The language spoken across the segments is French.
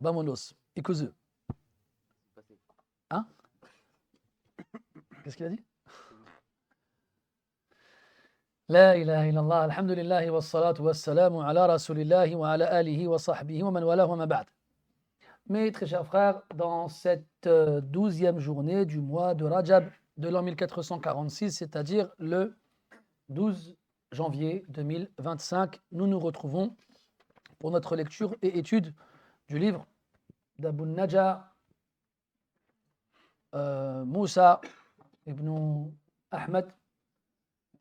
Vamonos. Ikuzu. Hein? Qu'est-ce qu'il a dit? La ilaha illallah, alhamdulillah, wa salatu wa salamu ala rasulillahi wa ala alihi wa sahbihi wa man wala wa ma ba'd. Mes très chers frères, dans cette 12e journée du mois de Rajab de l'an 1446, c'est-à-dire le 12 janvier 2025, nous nous retrouvons pour notre lecture et étude du livre d'Abu Najah Moussa ibn Ahmed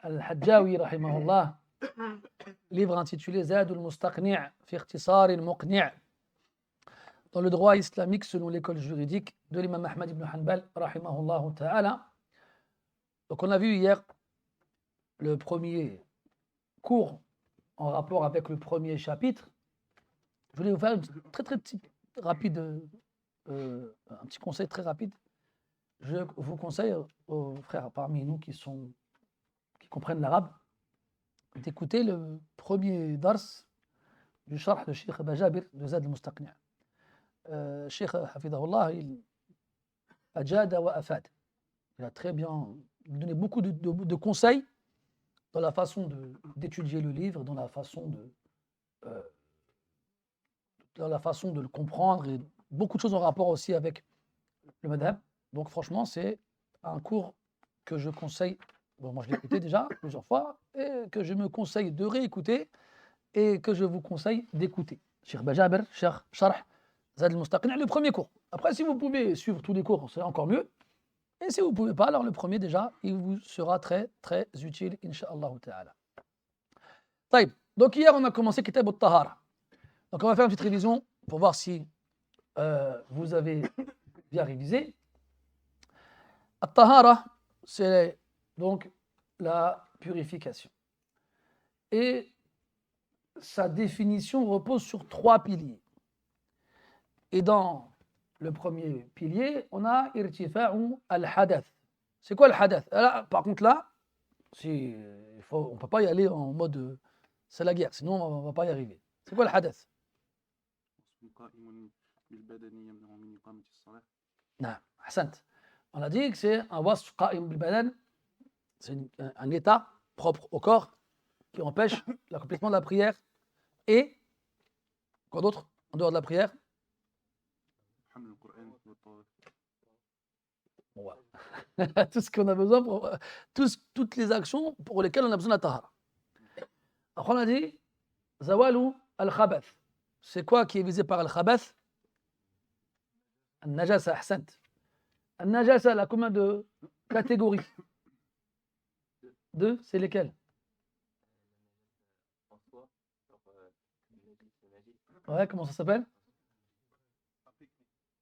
al-Hajjawi, rahimahullah, livre intitulé Zad al-Mustaqni' fi ikhtisar al-Muqni', dans le droit islamique selon l'école juridique de l'imam Ahmad ibn Hanbal, rahimahullah ta'ala. Donc on a vu hier le premier cours en rapport avec le premier chapitre. Je voulais vous faire une très petite rapide, un petit conseil très rapide. Je vous conseille aux frères parmi nous qui comprennent l'arabe d'écouter le premier dars du sharh de Cheikh Bajabir de Zad al-Mustaqni'. Cheikh Hafidahullah, il ajada wa afad. Il a très bien donné beaucoup de conseils dans la façon d'étudier le livre, dans la façon de le comprendre, et beaucoup de choses en rapport aussi avec le madhab. Donc franchement, c'est un cours que je conseille, bon, moi je l'ai écouté déjà plusieurs fois, et que je me conseille de réécouter, et que je vous conseille d'écouter. Cheikh Bajabir, Cheikh Sharh Zad al-Mustaqni', le premier cours. Après, si vous pouvez suivre tous les cours, c'est encore mieux. Et si vous ne pouvez pas, alors le premier déjà, il vous sera très utile, incha'Allah ta'ala. Taïb. Donc hier, on a commencé Kitab al-Tahara. Donc on va faire une petite révision pour voir si vous avez bien révisé. Al-Tahara, c'est donc la purification. Et sa définition repose sur 3 piliers. Et dans le premier pilier, on a irtifa'u al-hadath. C'est quoi al-hadath? Là, par contre là, on ne peut pas y aller en mode c'est la guerre, sinon on ne va pas y arriver. C'est quoi al-hadath? Non, ahsant. On a dit que c'est un wasf qa'im bil badan, c'est un état propre au corps qui empêche l'accomplissement de la prière. Et quoi d'autre en dehors de la prière? Tout ce qu'on a besoin pour toutes les actions pour lesquelles on a besoin de la tahara. Après on a dit zawalu al-khabath. C'est quoi qui est visé par al-khabath? Al-najasa, ahsant. Al-najasa, elle a combien de catégories? 2, c'est lesquelles? Ouais, comment ça s'appelle?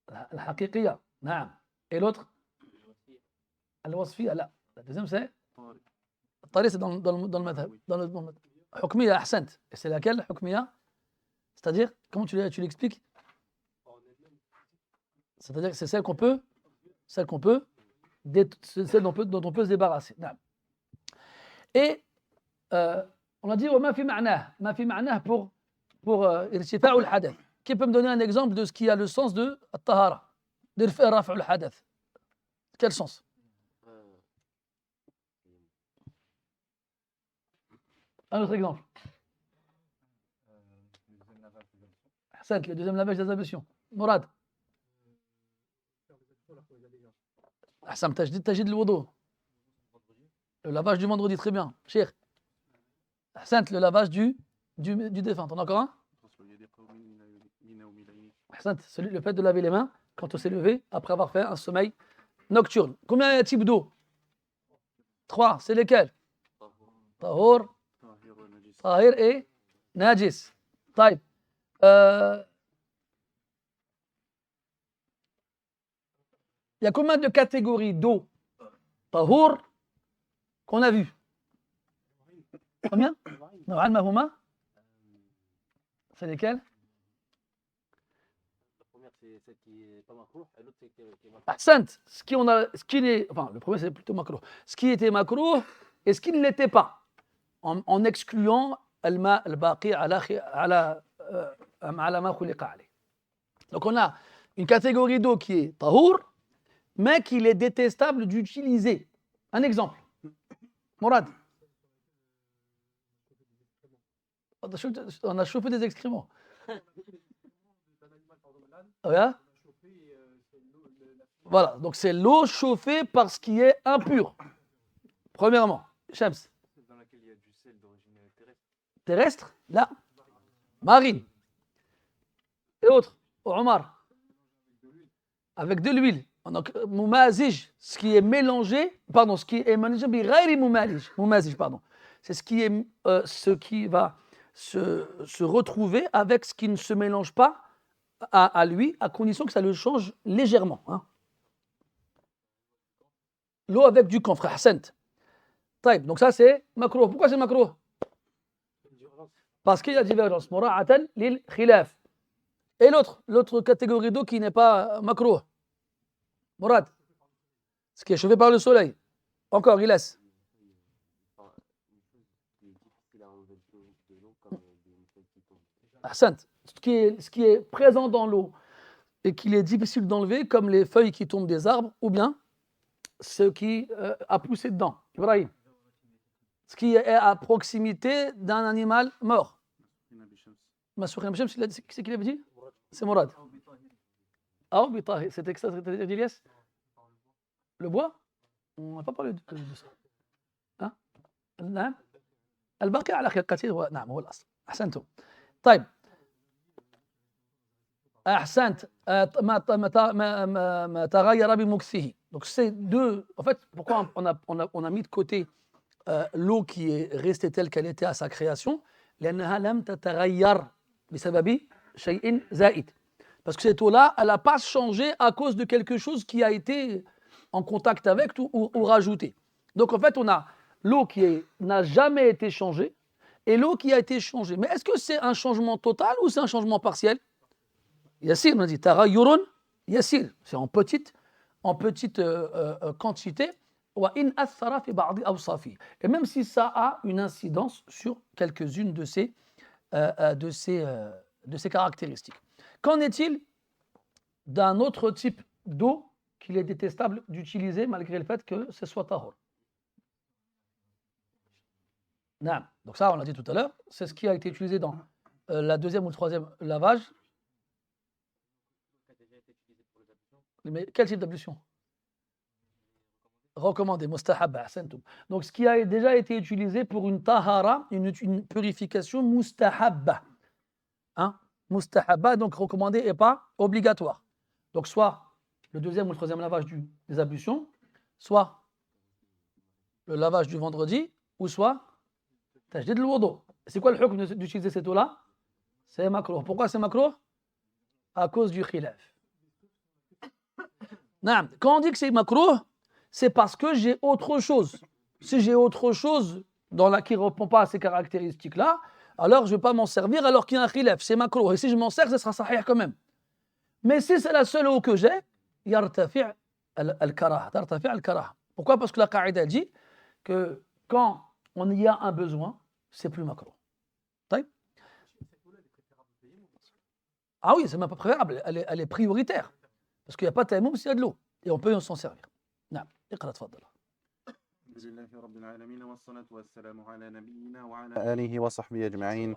Al-haqiqiyya, naam. Et l'autre? Al-wasfiyya, là. La deuxième c'est? Al-tari, c'est dans le madhab. Dans le madhab. Hukmiyya, ahsant. Et c'est laquelle, hukmiyya? C'est-à-dire, comment tu l'expliques? C'est-à-dire que c'est celle dont on peut se débarrasser. Et on a dit ma fi ma'nah pour irtifa'u al-hadath. Qui peut me donner un exemple de ce qui a le sens de at-tahara, raf'u al-hadath? Quel sens? Un autre exemple. Le deuxième lavage des ablutions. Mourad. Ahsam, tajid al-wudu. Le lavage du vendredi, très bien. Cheikh. Ahsant, le lavage du défunt. On a encore un? Ahsant, le fait de laver les mains quand on s'est levé après avoir fait un sommeil nocturne. Combien y a de types d'eau? 3, c'est lesquels? Tahur, tahir et najis. Taïb. Il y a combien de catégories d'eau tahur qu'on a vu? Combien? C'est lesquelles? La première, c'est celle qui n'est pas makrouh, et l'autre, c'est qui est makrouh. Ahsant. Le premier, c'est plutôt makrouh. Ce qui était makrouh et ce qui ne l'était pas, en excluant al-ma al-baqi ala ma khuliqa alayh. Donc on a une catégorie d'eau qui est tahour, mais qu'il est détestable d'utiliser. Un exemple. Mourad. On a chauffé des excréments. Ouais. Voilà, donc c'est l'eau chauffée par ce qui est impur. Premièrement, Shams. Dans laquelle il y a du sel d'origine terrestre. Terrestre, là. Marine. Et autres, Omar. Avec de l'huile. Donc, mumazij, ce qui est mélangé, pardon, ce qui est mélangé, mumazij, pardon. C'est ce qui va se retrouver avec ce qui ne se mélange pas à lui, à condition que ça le change légèrement. Hein. L'eau avec du camphre, Hassent. Donc ça c'est makrouh. Pourquoi c'est makrouh? Parce qu'il y a divergence. Mura'atan lil khilaf. Et l'autre catégorie d'eau qui n'est pas makrouh. Mourad. Ce qui est chauffé par le soleil. Encore, il laisse. Ahsant. Ce qui est présent dans l'eau et qu'il est difficile d'enlever, comme les feuilles qui tombent des arbres, ou bien ce qui a poussé dedans. Ibrahim. Ce qui est à proximité d'un animal mort. C'est qui l'avait dit? C'est Mourad. Ah, c'était que ça, c'était Elias? Le bois? On n'a pas parlé de ça. Hein? نعم الباقي على خلقته نعم هو الأصل أحسنتم طيب أحسنت ما تغير بمكثه. Donc c'est deux. En fait, pourquoi on a mis de côté l'eau qui est restée telle qu'elle était à sa création? لأنها لم تتغير بسبب شيء زائد. Parce que cette eau-là, elle n'a pas changé à cause de quelque chose qui a été en contact avec ou rajouté. Donc en fait, on a l'eau qui n'a jamais été changée et l'eau qui a été changée. Mais est-ce que c'est un changement total ou c'est un changement partiel? Yassir, on a dit taghayyurun yassir, c'est en petite quantité. Et même si ça a une incidence sur quelques-unes de ces caractéristiques. Qu'en est-il d'un autre type d'eau qu'il est détestable d'utiliser malgré le fait que ce soit tahor? Donc ça, on l'a dit tout à l'heure, c'est ce qui a été utilisé dans la deuxième ou le troisième lavage. Mais quel type d'ablution? Recommandé, mustahabba, ahsantum. Donc ce qui a déjà été utilisé pour une tahara, une purification mustahabba. Hein? Mustahabba, donc recommandé et pas obligatoire. Donc soit le deuxième ou le troisième lavage des ablutions, soit le lavage du vendredi, ou soit tajdid al-wudu. C'est quoi le hukm d'utiliser cette eau-là? C'est makrouh. Pourquoi c'est makrouh? À cause du khilaf. Quand on dit que c'est makrouh, c'est parce que j'ai autre chose. Si j'ai autre chose qui ne répond pas à ces caractéristiques-là, alors je ne vais pas m'en servir alors qu'il y a un khilaf. C'est makrouh. Et si je m'en sers, ce sera sahih quand même. Mais si c'est la seule eau que j'ai, yartafi' al-karah. Pourquoi? Parce que la qaïda dit que quand on y a un besoin, c'est plus makrouh. Ah oui, c'est même pas préférable, elle est prioritaire. Parce qu'il n'y a pas de tayammum s'il y a de l'eau. Et on peut s'en servir. نعم اقرأ تفضل. الحمد لله رب العالمين والصلاة والسلام على نبينا وعلى آله وصحبه أجمعين.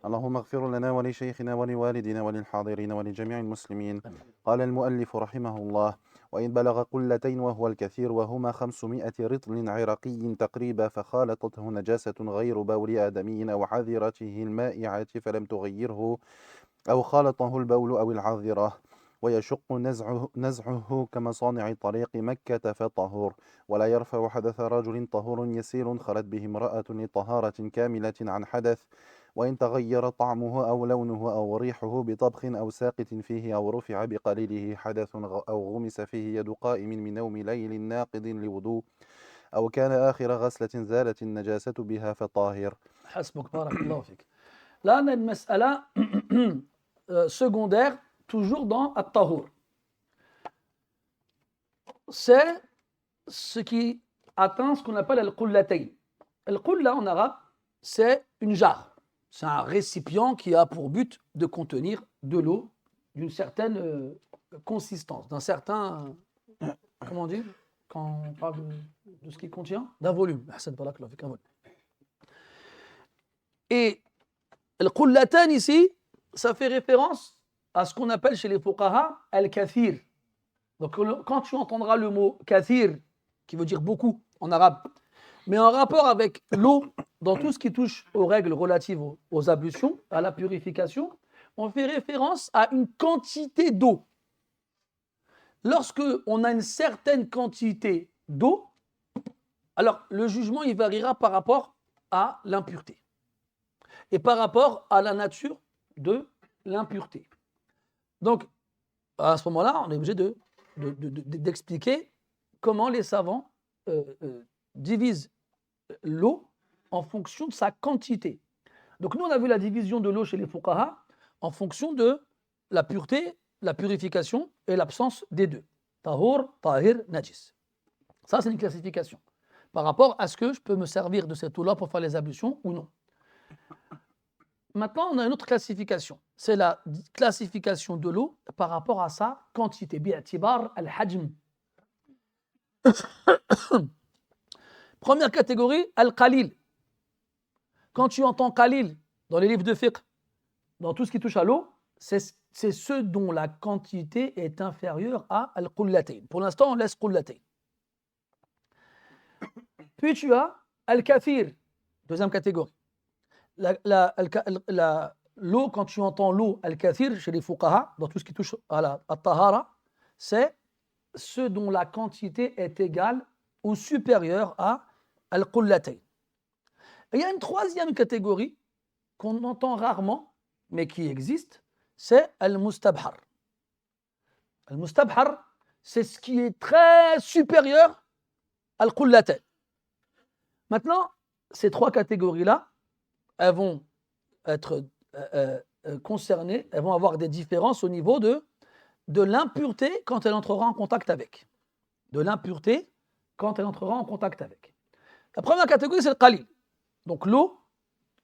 اللهم اغفر لنا ولشيخنا ولوالدنا وللحاضرين ولجميع المسلمين. قال المؤلف رحمه الله: وإن بلغ قلتين وهو الكثير وهما 500 رطل عرقي تقريبا فخالطته نجاسة غير بول آدمي أو عذرته المائعة فلم تغيره أو خالطه البول أو العذرة ويشق نزعه كمصانع طريق مكة فطهور ولا يرفع حدث رجل طهور يسير خلت به امرأة لطهارة كاملة عن حدث وإن تغير طعمه أو لونه أو ريحه بطبخ أو ساقط فيه أو رفع بقليله حدث أو غمس فيه يد قائم من نوم ليل ناقض لوضوء أو كان آخر غسلة زالت النجاسة بها فطاهر. حسبك بارك الله فيك. Là, on a une mas'ala secondaire, toujours dans At-Tahur. C'est ce qui atteint ce qu'on appelle Al-Qullatayn. Al-Qulla en arabe, c'est une jarre. C'est un récipient qui a pour but de contenir de l'eau d'une certaine consistance, d'un certain, comment dire, quand on parle de ce qu'il contient, d'un volume. Hassan Barakallahu fik, un volume. Et le qullatan ici, ça fait référence à ce qu'on appelle chez les fuqaha al-kathir. Donc quand tu entendras le mot kathir, qui veut dire beaucoup en arabe, mais en rapport avec l'eau, dans tout ce qui touche aux règles relatives aux ablutions, à la purification, on fait référence à une quantité d'eau. Lorsque on a une certaine quantité d'eau, alors le jugement il variera par rapport à l'impureté et par rapport à la nature de l'impureté. Donc, à ce moment-là, on est obligé d'expliquer comment les savants divisent l'eau en fonction de sa quantité. Donc nous, on a vu la division de l'eau chez les fuqaha en fonction de la pureté, la purification et l'absence des deux. Tahur, tahir, najis. Ça, c'est une classification. Par rapport à ce que je peux me servir de cette eau-là pour faire les ablutions ou non. Maintenant, on a une autre classification. C'est la classification de l'eau par rapport à sa quantité. Bi'atibar al-hajm. Première catégorie, al-qalil. Quand tu entends qalil dans les livres de fiqh, dans tout ce qui touche à l'eau, c'est ce dont la quantité est inférieure à al-qullatayn. Pour l'instant, on laisse qullatayn. Puis tu as al-kathir, deuxième catégorie. L'eau, quand tu entends l'eau al-kathir chez les fuqaha, dans tout ce qui touche à la tahara, c'est ce dont la quantité est égale ou supérieure à al-qullatayn. Et il y a une troisième catégorie qu'on entend rarement, mais qui existe, c'est al-mustabhar. Al-mustabhar, c'est ce qui est très supérieur à al-qullatayn. Maintenant, ces trois catégories-là, elles vont être concernées, elles vont avoir des différences au niveau de l'impureté quand elle entrera en contact avec. De l'impureté quand elle entrera en contact avec. La première catégorie, c'est le qalil. Donc l'eau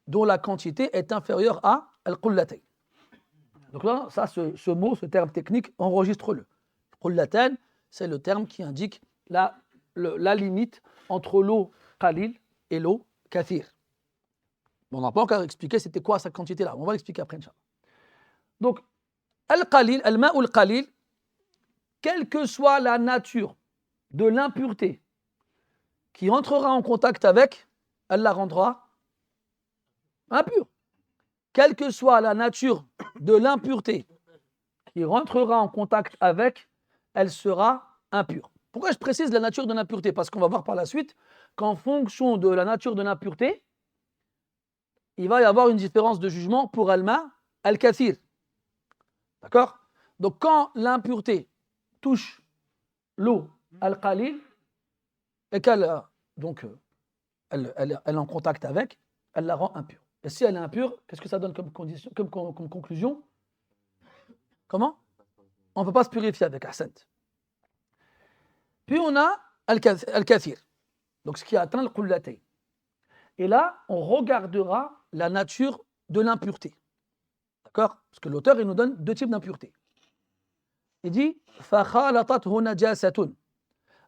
dont la quantité est inférieure à al-qullatayn. Donc là, ça, ce mot, ce terme technique, enregistre-le. Qullatayn, c'est le terme qui indique la limite entre l'eau qalil et l'eau kathir. On n'a pas encore expliqué c'était quoi cette quantité-là. On va l'expliquer après, Inch'Allah. Donc, al-qalil, al-ma'u al-qalil, quelle que soit la nature de l'impureté qui entrera en contact avec, elle la rendra impure. Quelle que soit la nature de l'impureté qui rentrera en contact avec, elle sera impure. Pourquoi je précise la nature de l'impureté? Parce qu'on va voir par la suite qu'en fonction de la nature de l'impureté, il va y avoir une différence de jugement pour al-ma al-kathir. D'accord? Donc quand l'impureté touche l'eau al-qalil et qu'elle elle est en contact avec, elle la rend impure. Et si elle est impure, qu'est-ce que ça donne comme conclusion? Comment? On ne peut pas se purifier avec Ahsant. Puis on a al-kathir, donc ce qui atteint le qullatayn. Et là, on regardera la nature de l'impureté. D'accord? Parce que l'auteur, il nous donne deux types d'impureté. Il dit فَخَالَطَتْهُ نَجَاسَةٌ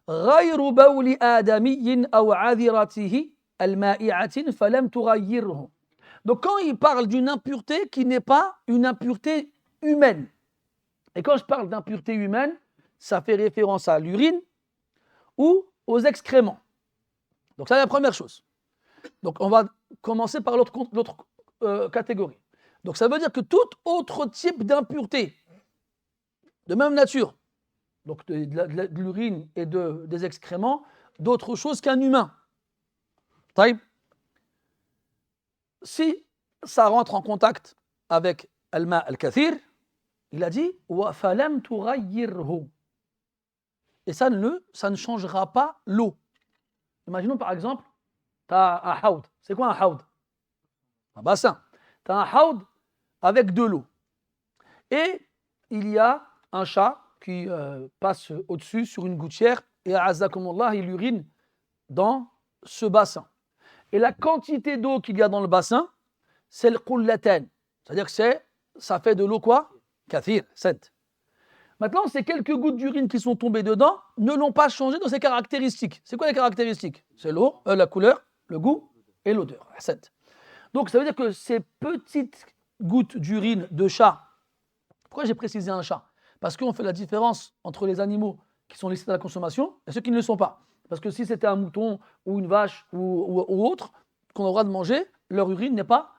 غَيْرُ بَوْلِ آدَمِيٍّ أَوْ عَذِرَتِهِ الْمَائِعَةٍ فَلَمْ تُغَيِّرْهُ. Donc quand il parle d'une impureté qui n'est pas une impureté humaine, et quand je parle d'impureté humaine, ça fait référence à l'urine ou aux excréments. Donc ça, c'est la première chose. Donc on va commencer par l'autre catégorie. Donc ça veut dire que tout autre type d'impureté, de même nature, donc de l'urine et des excréments, d'autre chose qu'un humain. Si ça rentre en contact avec al-ma al-kathir, il a dit وَفَلَمْ تُغَيِّرْهُ. Et ça ne changera pas l'eau. Imaginons par exemple, tu as un haoud. C'est quoi un haoud? Un bassin. Tu as un haoud avec de l'eau. Et il y a un chat qui passe au-dessus sur une gouttière et a'azzakumullah, il urine dans ce bassin. Et la quantité d'eau qu'il y a dans le bassin, c'est le qullatayn. C'est-à-dire que ça fait de l'eau quoi? kathir, 7. Maintenant, ces quelques gouttes d'urine qui sont tombées dedans ne l'ont pas changé dans ses caractéristiques. C'est quoi les caractéristiques? C'est l'eau, la couleur, le goût et l'odeur. 7. Donc, ça veut dire que ces petites gouttes d'urine de chat, pourquoi j'ai précisé un chat? Parce qu'on fait la différence entre les animaux qui sont licites à la consommation et ceux qui ne le sont pas. Parce que si c'était un mouton ou une vache ou autre qu'on a le droit de manger, leur urine n'est pas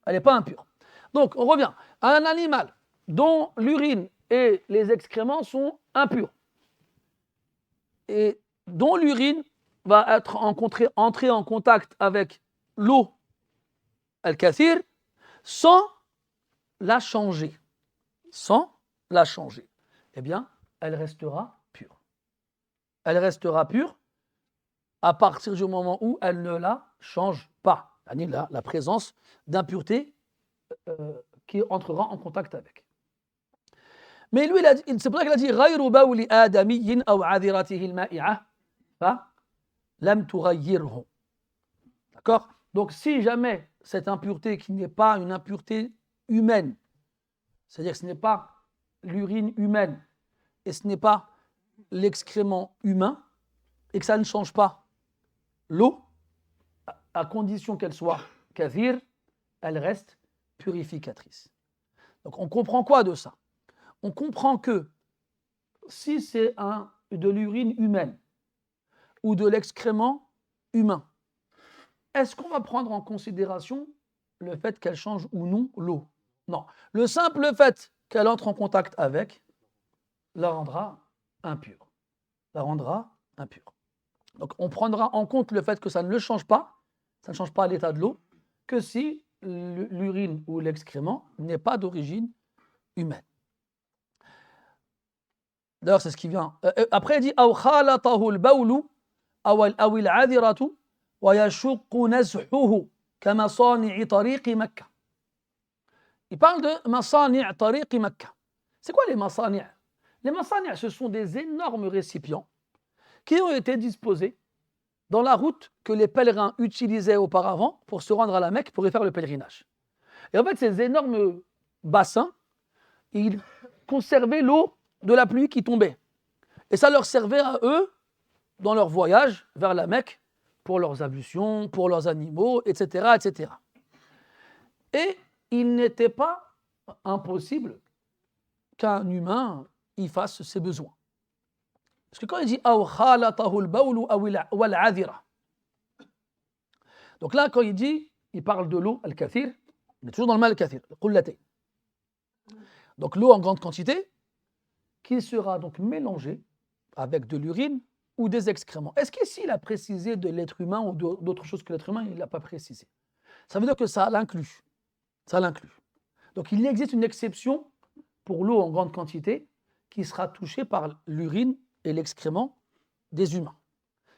impure. Donc, on revient à un animal dont l'urine et les excréments sont impurs et dont l'urine va être entrée en contact avec l'eau al-kathir sans la changer. Eh bien, elle restera pure. Elle restera pure à partir du moment où elle ne la change pas. C'est-à-dire la présence d'impureté qui entrera en contact avec. Mais lui, c'est pour ça qu'il a dit غير بول آدمي أو عذرته المائعة فلم تغيره. D'accord? Donc, si jamais cette impureté qui n'est pas une impureté humaine, c'est-à-dire que ce n'est pas l'urine humaine et ce n'est pas l'excrément humain, et que ça ne change pas l'eau, à condition qu'elle soit kathir, elle reste purificatrice. Donc on comprend quoi de ça? On comprend que si c'est de l'urine humaine ou de l'excrément humain, est-ce qu'on va prendre en considération le fait qu'elle change ou non l'eau? Non. Le simple fait qu'elle entre en contact avec la rendra impure. Donc on prendra en compte le fait que ça ne le change pas, ça ne change pas l'état de l'eau, que si l'urine ou l'excrément n'est pas d'origine humaine. D'ailleurs, c'est ce qui vient. Après, il dit أو خالطه البول أو العذرة ويشق نزحه كمصانع طريق مكة. Il parle de مصانع طريق مكة. C'est quoi les masani'? Les masani', ce sont des énormes récipients qui ont été disposés dans la route que les pèlerins utilisaient auparavant pour se rendre à la Mecque pour y faire le pèlerinage. Et en fait, ces énormes bassins, ils conservaient l'eau de la pluie qui tombait. Et ça leur servait à eux dans leur voyage vers la Mecque pour leurs ablutions, pour leurs animaux, etc., etc. Et il n'était pas impossible qu'un humain y fasse ses besoins. Parce que quand il dit أو خالطه البول أو العذرة, donc là quand il dit, il parle de l'eau al-kathir, on est toujours dans le mal al-kathir, qullatayn. Donc l'eau en grande quantité qui sera donc mélangée avec de l'urine ou des excréments. Est-ce qu'ici il a précisé de l'être humain ou d'autres choses que l'être humain? Il ne l'a pas précisé. Ça veut dire que ça l'inclut. Donc il existe une exception pour l'eau en grande quantité qui sera touchée par l'urine et l'excrément des humains.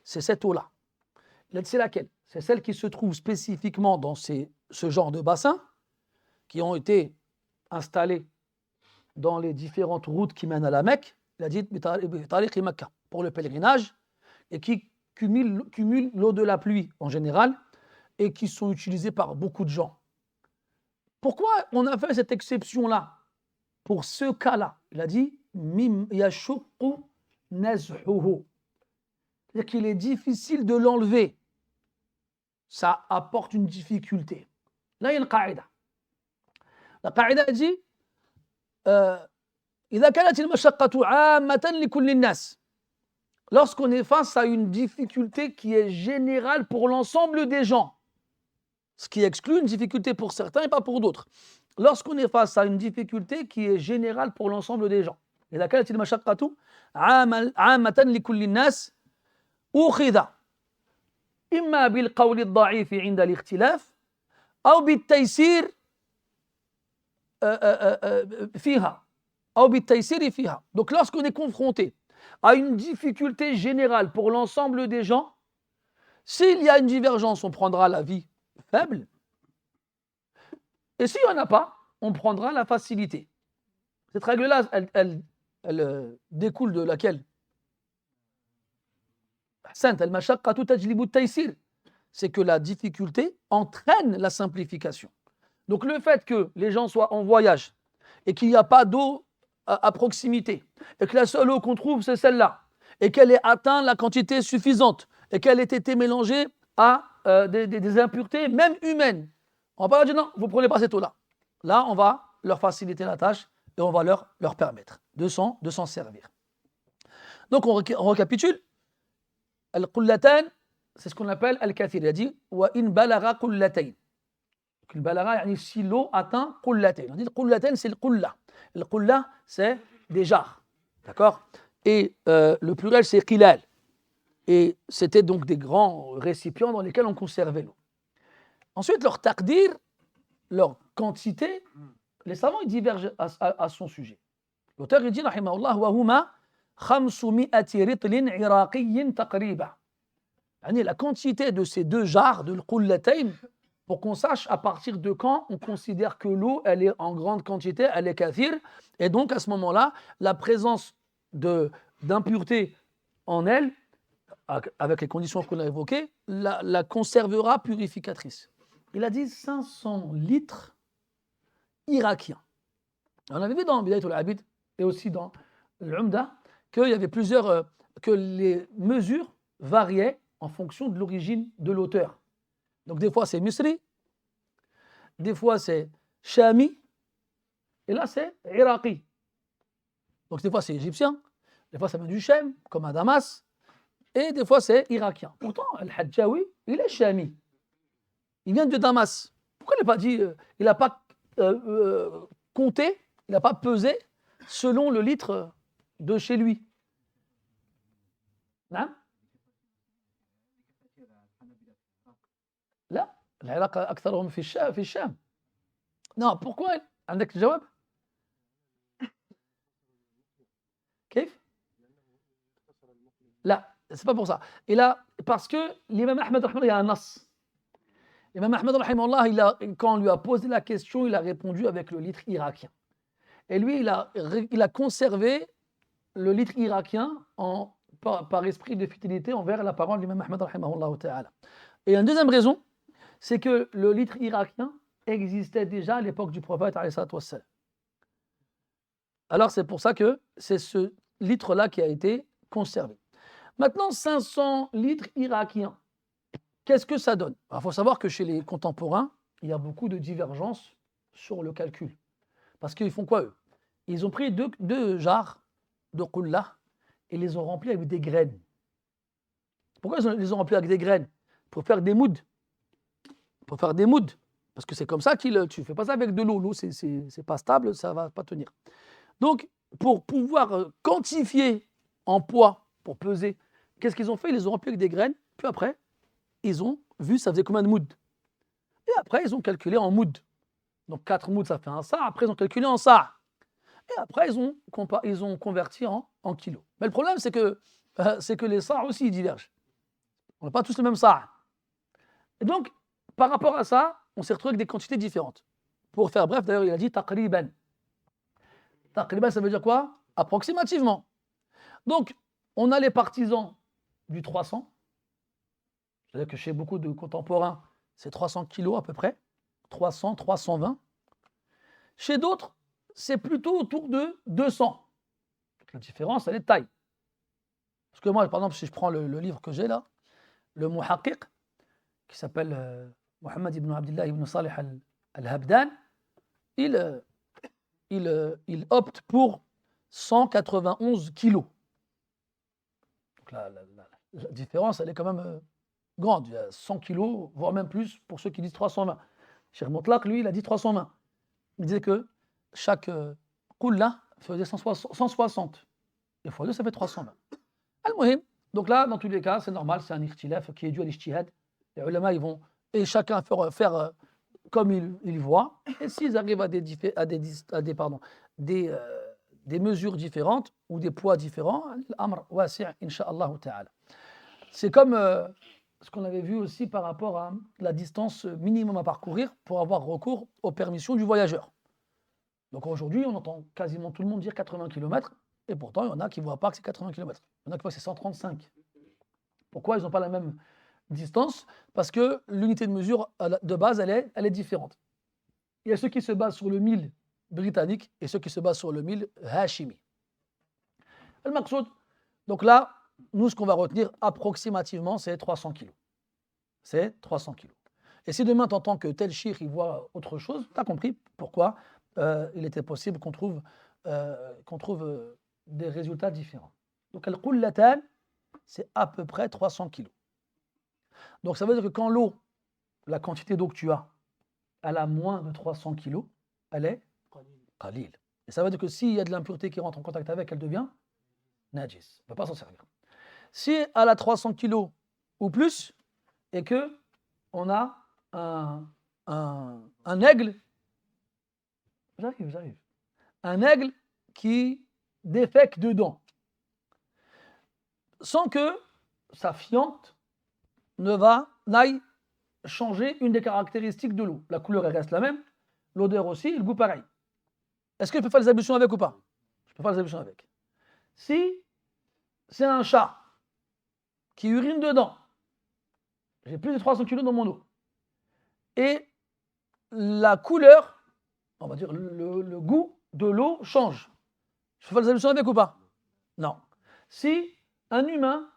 C'est cette eau-là. C'est laquelle? C'est celle qui se trouve spécifiquement dans ce genre de bassins qui ont été installés dans les différentes routes qui mènent à la Mecque, il a dit Tariq Makkah, pour le pèlerinage, et qui cumulent l'eau de la pluie en général et qui sont utilisés par beaucoup de gens. Pourquoi on a fait cette exception-là? Pour ce cas-là, il a dit Mim yashuqqu nazhuhu. C'est-à-dire qu'il est difficile de l'enlever. Ça apporte une difficulté. Là, il y a une qaïda. La qaïda dit إذا كانت المشقة عامة لكل الناس. Lorsqu'on est face à une difficulté qui est générale pour l'ensemble des gens, ce qui exclut une difficulté pour certains et pas pour d'autres. Lorsqu'on est face à une difficulté qui est générale pour l'ensemble des gens, إذا كانت المشقة عامة لكل الناس أخذ إما بالقول الضعيف عند الاختلاف أو بالتيسير فيها أو بالتيسير فيها. Donc lorsqu'on est confronté à une difficulté générale pour l'ensemble des gens, s'il y a une divergence, on prendra la vie faible, et s'il n'y en a pas, on prendra la facilité. Cette règle-là, elle découle de laquelle? C'est que la difficulté entraîne la simplification. Donc le fait que les gens soient en voyage et qu'il n'y a pas d'eau à proximité, et que la seule eau qu'on trouve, c'est celle-là, et qu'elle ait atteint la quantité suffisante, et qu'elle ait été mélangée à des impuretés, même humaines, on va pas dire non, vous ne prenez pas cette eau-là. Là, on va leur faciliter la tâche et on va leur permettre de s'en servir. Donc, on récapitule. Al-Qullatan, c'est ce qu'on appelle Al-Kathir. Il a dit Wa in balagha qullatayn. Le balagha, si l'eau atteint qullatayn. On dit qullatayn, c'est le qulla. Le qulla, c'est des jarres. D'accord? Et le pluriel, c'est qilal. Et c'était donc des grands récipients dans lesquels on conservait l'eau. Ensuite, leur taqdir, leur quantité, les savants ils divergent à son sujet. L'auteur il dit rahimahullah wa huma 500 ritlin iraqiyyin taqriba. La quantité de ces deux jarres de l'qullatayn, pour qu'on sache à partir de quand on considère que l'eau elle est en grande quantité, elle est kathir, et donc à ce moment-là, la présence d'impuretés en elle, avec les conditions qu'on a évoquées, la conservera purificatrice. Il a dit 500 litres irakiens. On avait vu dans Bidayat al-Abid et aussi dans l'Umda qu'il y avait que les mesures variaient en fonction de l'origine de l'auteur. Donc des fois c'est Misri, des fois c'est Shami, et là c'est Iraqi. Donc des fois c'est égyptien, des fois ça vient du Shem, comme à Damas, et des fois c'est irakien. Pourtant, Al-Hajjawi, il est Shami. Il vient de Damas. Pourquoi il n'a pas dit, il n'a pas compté, il n'a pas pesé selon le litre de chez lui? Non? لا العراق أكثرهم في الشام. Non, pourquoi عندك الجواب؟ كيف؟ لا, c'est pas pour ça. Et là, parce que l'imam Ahmed, il y a un nas. L'imam Ahmed, quand on lui a posé la question, il a répondu avec le litre irakien. Et lui, il a conservé le litre irakien par esprit de fidélité envers la parole de l'imam Ahmed, rahimahullah ta'ala. Et une deuxième raison, c'est que le litre irakien existait déjà à l'époque du prophète, alayhi salatu wassalam. Alors c'est pour ça que c'est ce litre-là qui a été conservé. Maintenant, 500 litres irakiens, qu'est-ce que ça donne? Il faut savoir que chez les contemporains, il y a beaucoup de divergences sur le calcul. Parce qu'ils font quoi, eux? Ils ont pris deux jarres de qulla et les ont remplis avec des graines. Pourquoi ils les ont remplis avec des graines? Pour faire des mouds. Pour faire des mouds. Parce que c'est comme ça tu ne fais pas ça avec de l'eau. L'eau, c'est pas stable, ça ne va pas tenir. Donc, pour pouvoir quantifier en poids, pour peser, qu'est-ce qu'ils ont fait? Ils les ont remplis avec des graines, puis après, ils ont vu ça faisait combien de mouds. Et après, ils ont calculé en mouds. Donc 4 mouds, ça fait un sa'. Après, ils ont calculé en sa'. Et après, ils ont converti en kilos. Mais le problème, c'est que les sa' aussi, ils divergent. On n'a pas tous le même sa'. Et donc, par rapport à ça, on s'est retrouvé avec des quantités différentes. Pour faire bref, d'ailleurs, il a dit taqriban. Taqriban, ça veut dire quoi? Approximativement. Donc, on a les partisans du 300. C'est-à-dire que chez beaucoup de contemporains, c'est 300 kilos à peu près. 300, 320. Chez d'autres, c'est plutôt autour de 200. La différence, elle est de taille. Parce que moi, par exemple, si je prends le livre que j'ai là, le Muhaqqiq, qui s'appelle Mohammed ibn Abdullah ibn Salih al-Habdan, il opte pour 191 kilos. Donc la différence, elle est quand même grande. Il y a 100 kilos, voire même plus pour ceux qui disent 320. Cheikh Motlaq, lui, il a dit 320. Il disait que chaque qulla faisait 160. Et fois 2, ça fait 320. Al-Muhim. Donc là, dans tous les cas, c'est normal, c'est un ikhtilaf qui est dû à l'ijtihad. Les ulama, ils vont, et chacun faire comme il voit. Et s'ils arrivent à des mesures différentes ou des poids différents, l'amr wasi' insha'Allah ta'ala. C'est comme ce qu'on avait vu aussi par rapport à la distance minimum à parcourir pour avoir recours aux permissions du voyageur. Donc aujourd'hui, on entend quasiment tout le monde dire 80 km, et pourtant, il y en a qui ne voient pas que c'est 80 km. Il y en a qui voient que c'est 135. Pourquoi ils n'ont pas la même distance? Parce que l'unité de mesure de base, elle est différente. Il y a ceux qui se basent sur le mille britannique et ceux qui se basent sur le mil hashimi. Al-Maqsoud, donc là, nous, ce qu'on va retenir approximativement, c'est 300 kilos. C'est 300 kilos. Et si demain, tu entends que tel shir, il voit autre chose, tu as compris pourquoi il était possible qu'on trouve, des résultats différents. Donc, al-qullatan, c'est à peu près 300 kilos. Donc, ça veut dire que quand l'eau, la quantité d'eau que tu as, elle a moins de 300 kilos, elle est qalil. Et ça veut dire que s'il y a de l'impureté qui rentre en contact avec, elle devient najis. On ne peut pas s'en servir. Si elle a 300 kilos ou plus, et que on a un aigle, j'arrive, un aigle qui défèque dedans, sans que sa fiente n'aille changer une des caractéristiques de l'eau. La couleur, elle reste la même, l'odeur aussi, et le goût pareil. Est-ce que je peux faire les ablutions avec ou pas? Je peux faire les ablutions avec. Si c'est un chat qui urine dedans, j'ai plus de 300 kilos dans mon eau, et la couleur, on va dire le goût de l'eau change, je peux faire les ablutions avec ou pas? Non. Si un humain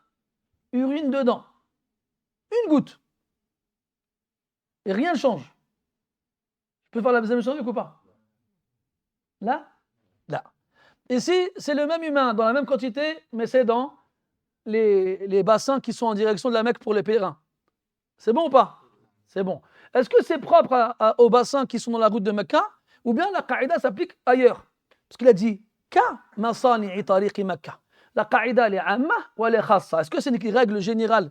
urine dedans, une goutte, et rien ne change, je peux faire la ablution avec ou pas? Là. Et si c'est le même humain dans la même quantité, mais c'est dans les bassins qui sont en direction de la Mecque pour les pèlerins, c'est bon ou pas? C'est bon. Est-ce que c'est propre aux bassins qui sont dans la route de Mecca, ou bien la qaïda s'applique ailleurs? Parce qu'il a dit ka masani'i tariqi Mecca. La qaïda, elle est amma ou elle est khassa? Est-ce que c'est une règle générale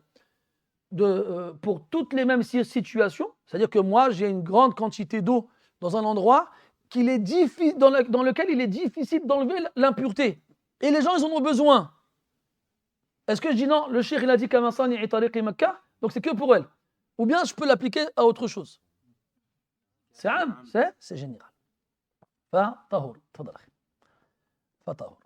pour toutes les mêmes situations? C'est-à-dire que moi, j'ai une grande quantité d'eau dans un endroit dans lequel il est difficile d'enlever l'impureté. Et les gens, ils en ont besoin. Est-ce que je dis non, le cheikh, il a dit Kamasani tariqi Mecca, donc c'est que pour elle? Ou bien je peux l'appliquer à autre chose? C'est am, c'est général. Fatahur, tfadal akhi. Fatahur.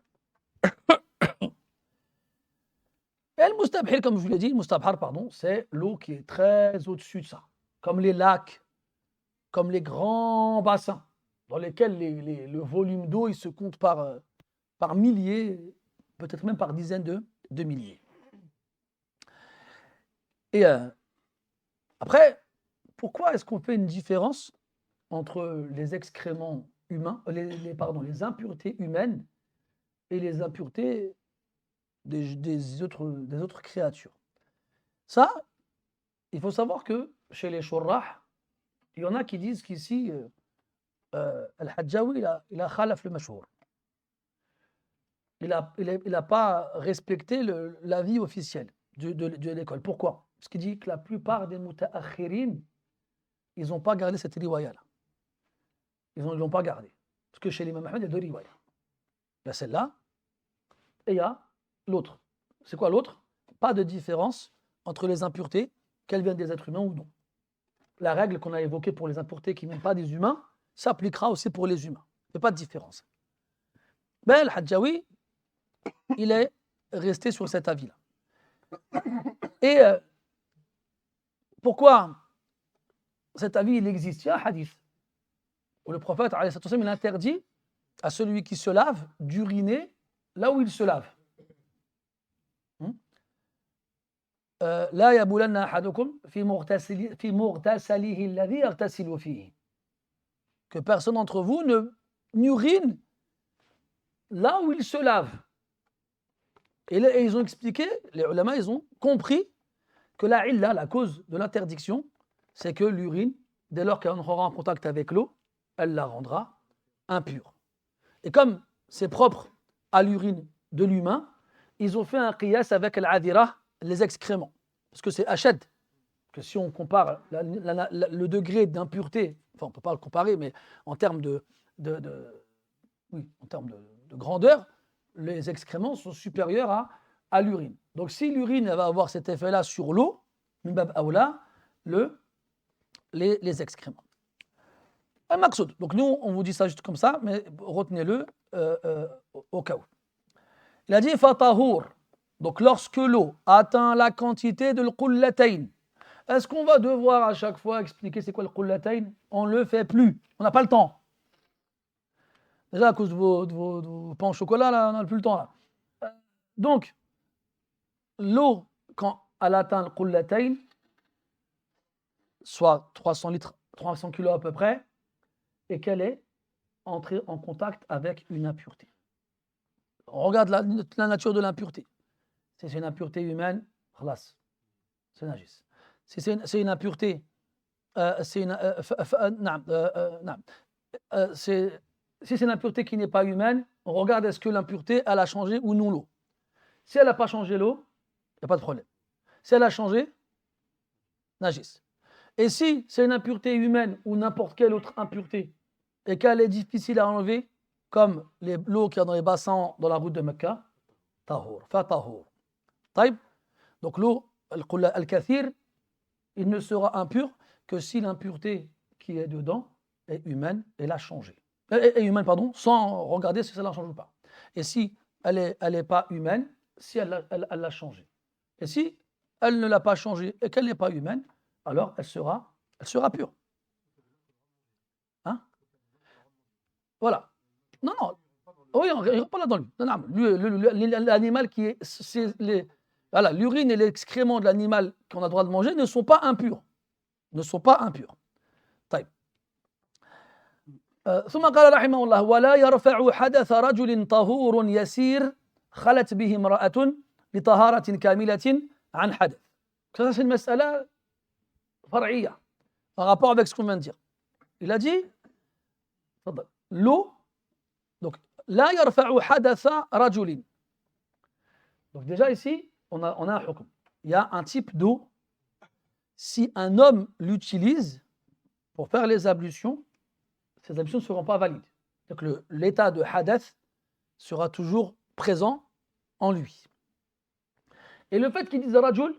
Et le mustabhir, comme je vous l'ai dit, le mustabhar, pardon, c'est l'eau qui est très au-dessus de ça. Comme les lacs, comme les grands bassins, dans lesquels le volume d'eau, il se compte par milliers, peut-être même par dizaines de milliers. Et après, pourquoi est-ce qu'on fait une différence entre les excréments humains, les impuretés humaines et les impuretés des autres créatures? Ça, il faut savoir que chez les shurrah, il y en a qui disent qu'ici, Al-Hajjawi, il a khalaf le mashhour. Il n'a pas respecté l'avis officiel de l'école. Pourquoi? Parce qu'il dit que la plupart des muta'akhirin, ils n'ont pas gardé cette riwaya-là. Ils ne l'ont pas gardé. Parce que chez l'imam Ahmed, il y a deux riwayas. Il y a celle-là et il y a l'autre. C'est quoi l'autre? Pas de différence entre les impuretés, qu'elles viennent des êtres humains ou non. La règle qu'on a évoquée pour les impuretés qui ne viennent pas des humains s'appliquera aussi pour les humains. Il n'y a pas de différence. Mais le Hajjawi, il est resté sur cet avis-là. Et pourquoi cet avis il existe? Il y a un hadith où le prophète il interdit à celui qui se lave d'uriner là où il se lave. لا يبولن أحدكم في مغتسله الذي يغتسل فيه. Que personne d'entre vous n'urine là où il se lave. Et ils ont expliqué, les ulama, ils ont compris que la cause de l'interdiction, c'est que l'urine, dès lors qu'elle entrera en contact avec l'eau, elle la rendra impure. Et comme c'est propre à l'urine de l'humain, ils ont fait un qiyas avec l'adira, les excréments. Parce que c'est achad, que si on compare le degré d'impureté, enfin on ne peut pas le comparer, mais en termes de grandeur, les excréments sont supérieurs à l'urine. Donc si l'urine va avoir cet effet-là sur l'eau, min bab aoula, les excréments. Al-Maqsoud. Donc nous, on vous dit ça juste comme ça, mais retenez-le au cas où. Il a dit fatahur. Donc lorsque l'eau atteint la quantité de l'qullatayn, est-ce qu'on va devoir à chaque fois expliquer c'est quoi le qullatayn? On ne le fait plus. On n'a pas le temps. Déjà, à cause de vos pains au chocolat, là, on n'a plus le temps. Là. Donc, l'eau, quand elle atteint le qullatayn, soit 300 litres, 300 kilos à peu près, et qu'elle est entrée en contact avec une impureté. On regarde la nature de l'impureté. Si c'est une impureté humaine, khalas, c'est najis. Si c'est une impureté, si c'est une impureté qui n'est pas humaine, on regarde est-ce que l'impureté, elle a changé ou non l'eau. Si elle n'a pas changé l'eau, il n'y a pas de problème. Si elle a changé, najis. Et si c'est une impureté humaine ou n'importe quelle autre impureté et qu'elle est difficile à enlever, comme l'eau qu'il y a dans les bassins dans la route de Mecca, tahour, fa tahour. Taïb. Donc l'eau, al-kathir, il ne sera impur que si l'impureté qui est dedans est humaine et l'a changé. Est humaine, pardon, sans regarder si ça la change ou pas. Et si elle n'est pas humaine, si elle l'a changé. Et si elle ne l'a pas changé et qu'elle n'est pas humaine, alors elle sera pure. Hein? Voilà. Non, non. Oui, on ne rentre pas là dans lui. Non, non, l'animal qui est. Voilà, l'urine et l'excrément de l'animal qu'on a le droit de manger ne sont pas impurs. Ne sont pas impurs. طيب. ثم قال رحمه الله ولا يرفع حدث رجل طهور يسير خلت به امرأة لطهارة كاملة عن حدث. Ça, c'est une mas'ala far'iyya en rapport avec ce qu'on vient de dire. Il a dit l'eau, donc la yarfa'u hadatha rajulin. Donc déjà ici, on a un hukm. Il y a un type d'eau. Si un homme l'utilise pour faire les ablutions, ces ablutions ne seront pas valides. Donc l'état de hadath sera toujours présent en lui. Et le fait qu'il dise rajul,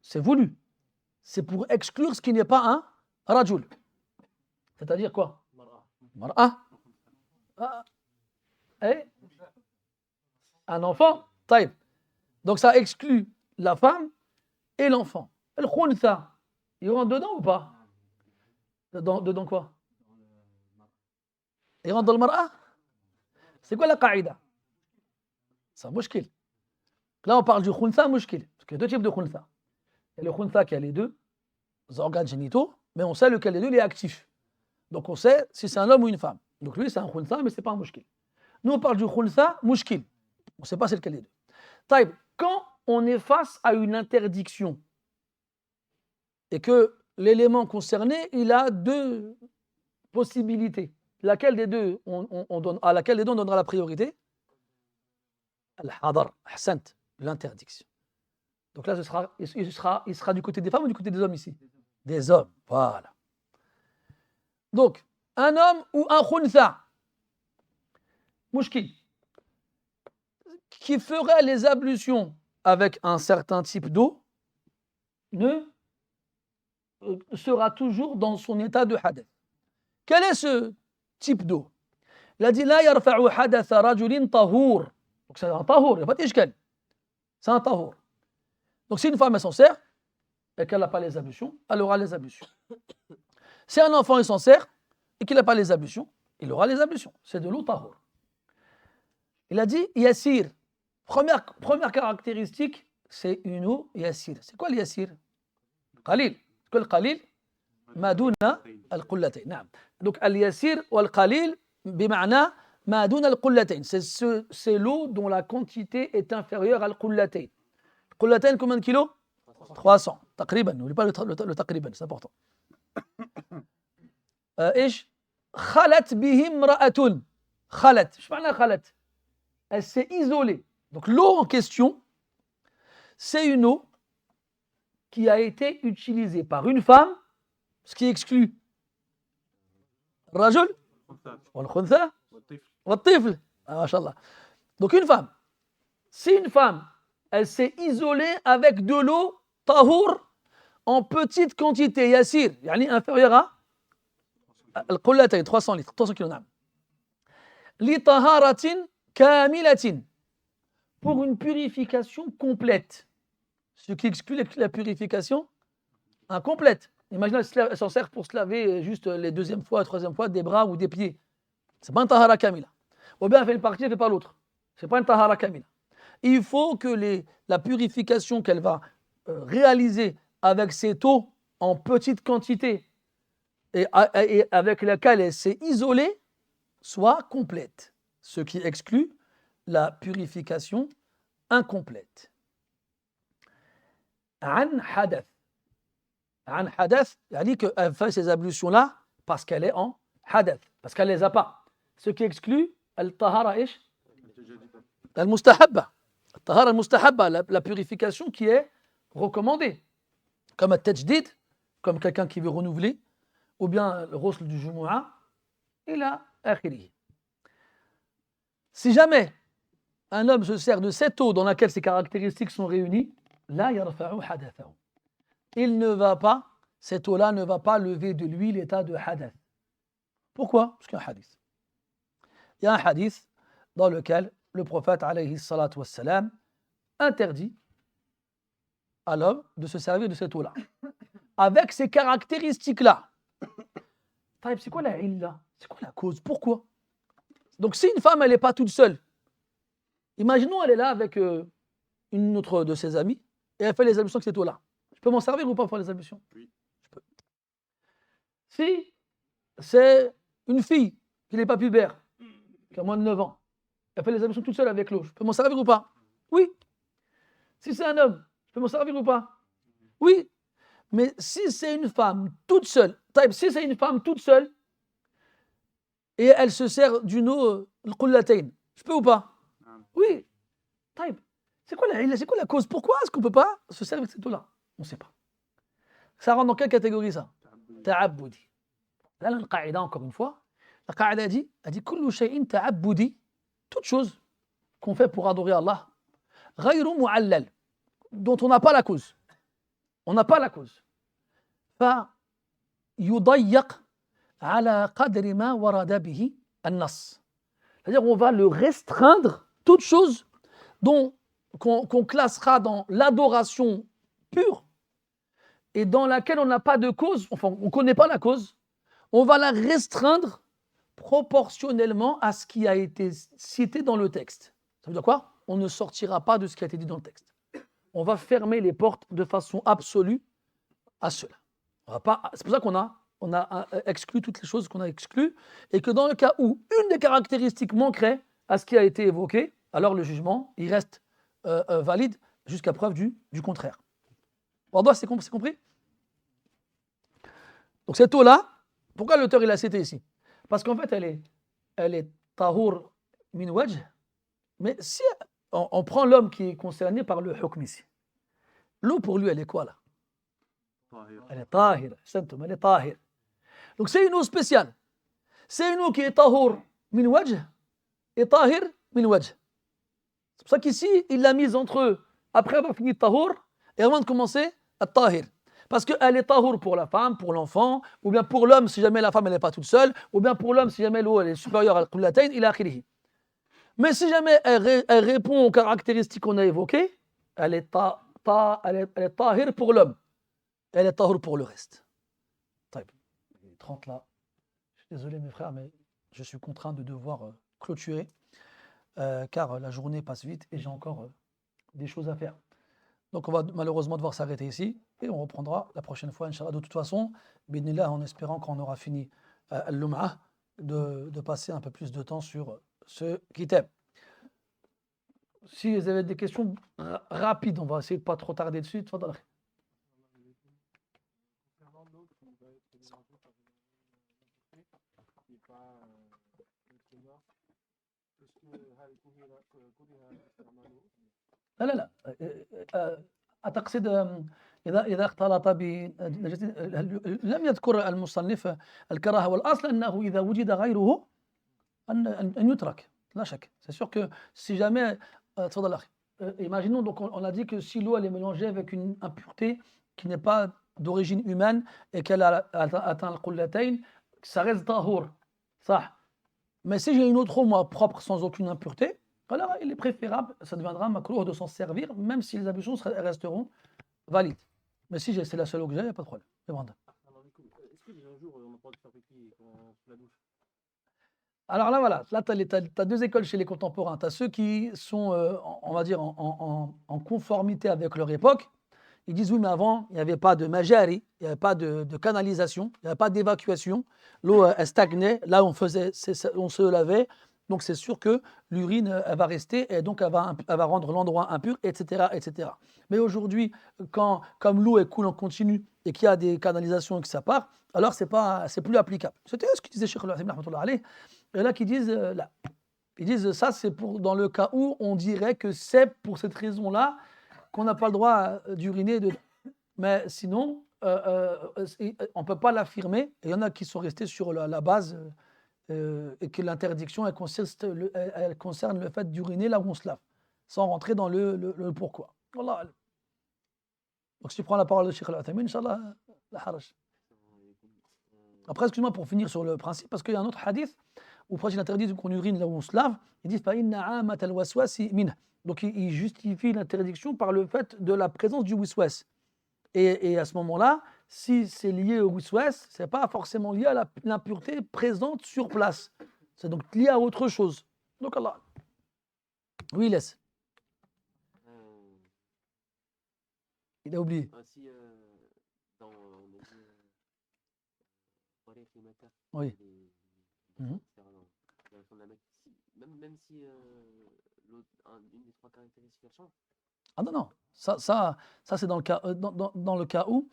c'est voulu. C'est pour exclure ce qui n'est pas un rajul. C'est-à-dire quoi? Mar'a. Et un enfant. Taïb. Donc ça exclut la femme et l'enfant. Le khuntha, il rentre dedans ou pas? Dedans quoi? Il rentre dans le mar'a? C'est quoi la qaïda? C'est un mushkil. Là, on parle du khuntha mushkil. Parce qu'il y a deux types de khuntha. Il y a le khuntha qui a les deux organes génitaux, mais on sait lequel des deux il est actif. Donc on sait si c'est un homme ou une femme. Donc lui, c'est un khuntha, mais ce n'est pas un mushkil. Nous, on parle du khuntha mushkil. On ne sait pas c'est lequel des deux. Taïb, quand on est face à une interdiction et que l'élément concerné, il a deux possibilités. Laquelle des deux à laquelle des deux on donnera la priorité? Al-hadar, ahsant, l'interdiction. Donc là, il sera du côté des femmes ou du côté des hommes ici? Des hommes, voilà. Donc, un homme ou un khuntha, mushkil, qui ferait les ablutions avec un certain type d'eau, sera toujours dans son état de hadath. Quel est ce type d'eau? Il a dit la yarfa'u hadatha rajulin tahour. Donc c'est un tahour, il n'y a pas d'ishkal. C'est un tahour. Donc si une femme elle s'en sert et qu'elle n'a pas les ablutions, elle aura les ablutions. Si un enfant il s'en sert et qu'il n'a pas les ablutions, il aura les ablutions. C'est de l'eau tahour. Il a dit yassir. Première caractéristique, c'est une eau yassir. C'est quoi le yassir? Qalil. C'est quoi le qalil? Maduna al-qullatayn. Naam. Donc al-yassir ou al-qalil, bima'na maduna al-qullatayn. C'est l'eau dont la quantité est inférieure à al-qullatayn. Qullatayn, combien de kilos? 300. Taqriban. N'oublie pas le taqriban, c'est important. إيش؟ خلت به امرأة. خلت. شو معنى خلت؟ Elle s'est isolée. Donc l'eau en question, c'est une eau qui a été utilisée par une femme, ce qui exclut الرجل والخنثى والطفل. ما شاء الله. Donc une femme. Si une femme, elle s'est isolée avec de l'eau tahour en petite quantité, yassir, yani inférieure à القلتين 300 litres, 300 kilos. نعم. لطهارة كاملة, pour une purification complète. Ce qui exclut la purification incomplète. Imaginez, elle s'en sert pour se laver juste les deuxième fois, troisième fois des bras ou des pieds. C'est pas une tahara kamila. Ou bien elle fait une partie, elle fait pas l'autre. C'est pas une tahara kamila. Il faut que la purification qu'elle va réaliser avec cette eau en petite quantité et avec laquelle elle s'est isolée soit complète, ce qui exclut la purification incomplète. An hadath. An hadath, c'est-à-dire qu'elle fait ces ablutions-là parce qu'elle est en hadath, parce qu'elle ne les a pas. Ce qui exclut al-tahara ish al-mustahabba. Al-tahara al-mustahabba, la purification qui est recommandée. Comme un tajdid, comme quelqu'un qui veut renouveler, ou bien le ghusl du jumu'ah, et là, akhiri. Si jamais un homme se sert de cette eau dans laquelle ces caractéristiques sont réunies, là, yarfa'u hadathahu. Il ne va pas, cette eau-là ne va pas lever de lui l'état de hadath. Pourquoi? Parce qu'il y a un hadith. Il y a un hadith dans lequel le prophète, alayhi salatu wassalam, interdit à l'homme de se servir de cette eau-là. Avec ces caractéristiques-là. C'est quoi la illa? C'est quoi la cause? Pourquoi? Donc si une femme, elle n'est pas toute seule, imaginons elle est là avec une autre de ses amies et elle fait les ablutions avec cette eau-là. Je peux m'en servir ou pas pour faire les ablutions? Oui. Je peux. Si c'est une fille qui n'est pas pubère, qui a moins de 9 ans, elle fait les ablutions toute seule avec l'eau, je peux m'en servir ou pas? Oui. Si c'est un homme, je peux m'en servir ou pas? Oui. Mais si c'est une femme toute seule, et elle se sert d'une eau, al-qullatayn, je peux ou pas? Oui. C'est quoi la cause? Pourquoi est-ce qu'on ne peut pas se servir de cette eau-là? On ne sait pas. Ça rentre dans quelle catégorie ça? Ta'abbudi. Là, la qaïda, encore une fois, la qaïda dit kullu shay'in ta'abbudi, toute chose qu'on fait pour adorer Allah, ghayru mu'allal, dont on n'a pas la cause. On n'a pas la cause. فيضيق على قدر ما ورد به النص. C'est-à-dire on va le restreindre, toute chose qu'on classera dans l'adoration pure et dans laquelle on n'a pas de cause, enfin on ne connaît pas la cause, on va la restreindre proportionnellement à ce qui a été cité dans le texte. Ça veut dire quoi? On ne sortira pas de ce qui a été dit dans le texte. On va fermer les portes de façon absolue à cela. C'est pour ça qu'on a exclu toutes les choses qu'on a exclues, et que dans le cas où une des caractéristiques manquerait à ce qui a été évoqué, alors le jugement, il reste valide jusqu'à preuve du contraire. C'est compris? Donc cette eau-là, pourquoi l'auteur il l'a cité ici? Parce qu'en fait, elle est tahour min wajh, mais si on prend l'homme qui est concerné par le hukm ici, l'eau pour lui, elle est quoi là? Elle est tahir, elle est tahir. Donc c'est une eau spéciale. C'est une eau qui est tahour min wajh et tahir min wajh. C'est pour ça qu'ici, il l'a mise entre eux après avoir fini tahour et avant de commencer à tahir. Parce qu'elle est tahour pour la femme, pour l'enfant, ou bien pour l'homme si jamais la femme n'est pas toute seule, ou bien pour l'homme si jamais l'eau est supérieure à al-qullatayn, ila akhirih. Mais si jamais elle répond aux caractéristiques qu'on a évoquées, elle est tahir pour l'homme. Elle est tahour pour le reste. 30 là. Je suis désolé mes frères, mais je suis contraint de devoir clôturer car la journée passe vite et j'ai encore des choses à faire. Donc on va malheureusement devoir s'arrêter ici et on reprendra la prochaine fois, Inch'Allah. De toute façon, bidnillah, en espérant qu'on aura fini al-lum'ah, de passer un peu plus de temps sur ce kitab. Si vous avez des questions rapides, on va essayer de ne pas trop tarder dessus. Tfadal. لا أتقصد إذا اختلط لم يذكر المصنف الكراهة والأصل أنه إذا وجد غيره أن يترك لا شك. C'est sûr que si jamais imaginons donc on a dit que si l'eau elle est mélangée avec une impureté qui n'est pas d'origine humaine et qu'elle a atteint le qullatayn, ça reste tahour. Ça. Mais si j'ai une autre eau moi propre sans aucune impureté, alors il est préférable, ça deviendra makrouh de s'en servir, même si les ablutions resteront valides. Mais si c'est la seule eau que j'ai, il n'y a pas de problème. Est-ce que les un jour on n'a pas de faire pipi quand on se la douche? Alors là, voilà, là, tu as deux écoles chez les contemporains. Tu as ceux qui sont, on va dire, en conformité avec leur époque. Ils disent oui, mais avant, il n'y avait pas de majari, il n'y avait pas de canalisation, il n'y avait pas d'évacuation. L'eau, elle stagnait. Là, on se lavait. Donc, c'est sûr que l'urine, elle va rester et donc elle va rendre l'endroit impur, etc., etc. Mais aujourd'hui, comme l'eau elle coule en continu et qu'il y a des canalisations et que ça part, alors c'est plus applicable. C'était ce que disait Cheikh Al-Uthaymin, rahmatullah alayh. Et là, qui disent, là, ils disent ça, c'est pour dans le cas où on dirait que c'est pour cette raison-là qu'on n'a pas le droit d'uriner dedans. Mais sinon, on ne peut pas l'affirmer. Il y en a qui sont restés sur la base et que l'interdiction, elle concerne le fait d'uriner là où on se lave, sans rentrer dans le pourquoi. Wallah. Donc si tu prends la parole de Cheikh Al-Uthaymin, Inch'Allah, la haraj. Après, excuse-moi pour finir sur le principe, parce qu'il y a un autre hadith où il interdit qu'on urine là où on se lave. Ils disent donc il justifie l'interdiction par le fait de la présence du wiswas. Et à ce moment-là, si c'est lié au wiswas, ce n'est pas forcément lié à l'impureté présente sur place. C'est donc lié à autre chose. Donc Allah. Oui, laisse. Il a oublié. Ainsi, dans les climataires, Oui. même si une des trois caractéristiques change. Ah non, non. Ça c'est dans le cas où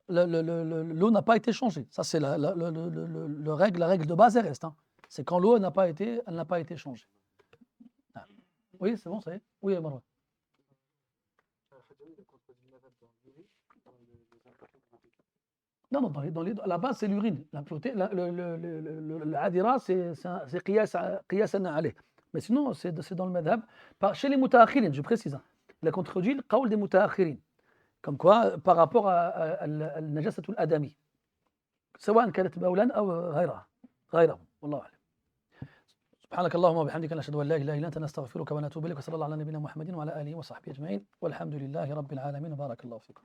l'eau n'a pas été changée. Ça, c'est la règle de base, elle reste. Hein. C'est quand l'eau elle n'a pas été changée. Ah. Oui, c'est bon, ça y est. Oui, Marwa. Non, non, la base, c'est l'urine. L'impureté, l'adira, c'est qiyasan alayh. Mais sinon, c'est dans le madhab. Chez les mutaakhirin, je précise, hein, il a contredit le qawl des mutaakhirin. Comme quoi, par rapport à النجاسة الآدمي سواء كانت بولا أو غيره والله أعلم. سبحانك اللهم وبحمدك نشهد أن لا إله إلا أنت نستغفرك ونتوب إليك وصلى الله على نبينا محمد وعلى آله وصحبه أجمعين والحمد لله رب العالمين وبارك الله فيكم.